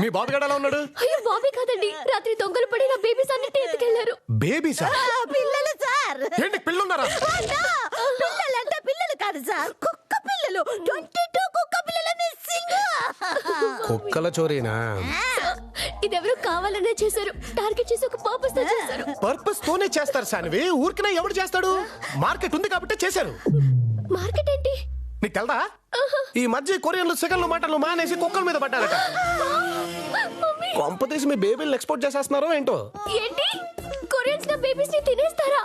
మీ బాబీ గడ ఎలా ఉన్నాడు? అయ్యో బాబీ కాదండి, రాత్రి దొంగలు పడి నా బేబీస్ అన్నిటి ఎత్తుకెళ్లారు. బేబీసా? పిల్లలు సార్. ఏంటి పిల్లున్నారా? పిల్లలంటే పిల్లలు కాదు సార్, కుక్క పిల్లలు. 22 కుక్క పిల్లలు మిస్సింగ్. కుక్కల చోరీనా? ఇదెవరో కావాలనే చేశారు, టార్గెట్ చేసి ఒక పర్పస్ తో చేశారు. పర్పస్ తోనే చేస్తారు సాన్వి, ఊరికనే ఎవడు చేస్తాడు? మార్కెట్ ఉంది కాబట్టి చేశారు. మార్కెట్ ఏంటి? నీకు తెల్దా? ఈ మధ్య కొరియన్లు సెకండ్లు మాటలు మానేసి కుక్కల మీద పడ్డారట. మమ్మీ, కొంపతీసి మీ బేబీలు ఎక్స్పోర్ట్ చేసేస్తున్నారో ఏంటో. ఏంటి కొరియన్స్ నా బేబీస్ ని తినేస్తారా?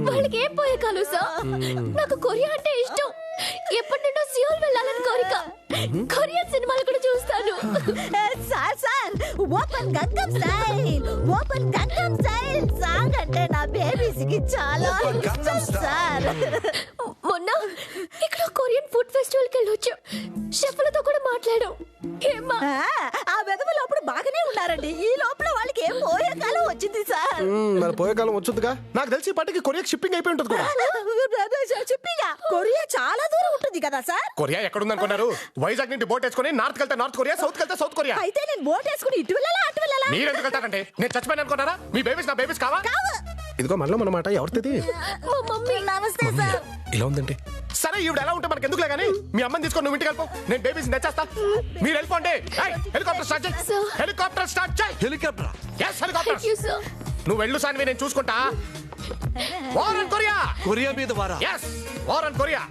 వాళ్ళకి ఏం పోయే కాలు సార్. నాకు కొరియా అంటే ఇష్టం, ఎప్పటి నుండో సియోల్ వెళ్ళాలని కోరిక. కొరియన్ సినిమాలు కూడా చూస్తాను. Sir sir, open Gangam style, open Gangam style song అంటే నా బేబీస్ కి చాలా ఇష్టం సార్. మొన్న ఇక్కడ కొరియన్ ఫుడ్ ఫెస్టివల్ కి వెళ్ళొచ్చు, షెఫ్లతో కూడా మాట్లాడాం. ఏమ్మా ఆ వెదవులు అప్పుడు బాగానే ఉన్నారండి, ఈ లోపల వాళ్ళకి ఏం పోయే కాలం వచ్చింది సార్. మరి పోయే కాలం వచ్చుద్దిగా. నాకు తెలిసి ఈ పాటికి కొరియా షిప్పింగ్ అయిపోయి ఉంటుంది కూడా. చెప్పిగా కొరియా చాలా దూరం ఉంటుంది కదా సార్. కొరియా ఎక్కడుంది అనుకున్నారు? వైజాగ్ నుండి బోట్ వేసుకుని నార్త్ వెళ్తే నార్త్ కొరియా, సౌత్ వెళ్తే సౌత్ కొరియా. అయితే నేను బోట్ వేసుకుని ఇటు వెళ్ళాలా అటు వెళ్ళాలా? మీరు ఎందుకు వెళ్తారంటే నేను చచ్చిపోయాను అనుకున్నారా? మీ బేబీస్ నా బేబీస్ కావా? ఇదిగో మళ్ళీ మన మాట ఎవరిది? మా మమ్మీ. నమస్తే సార్. ఇలా ఉందంటే సరే, ఈవిడ ఎలా ఉంటే మనకి ఎందుకులే గానీ మీ అమ్మని తీసుకొని నువ్వు ఇంటికి వెళ్ళిపో, నేను బేబీస్ నచ్చేస్తా. మీరు వెళ్ళిపోండి. హెలికాప్టర్ స్టార్ట్ చేయి. Sir. హెలికాప్టర్ స్టార్ట్ చేయి. Helicopter yes helicopter. Thank you, sir. నువ్వు వెళ్ళు సాన్వి, నేను చూసుకుంటా. War on Korea. కొరియా మీద వారా? yes war on Korea.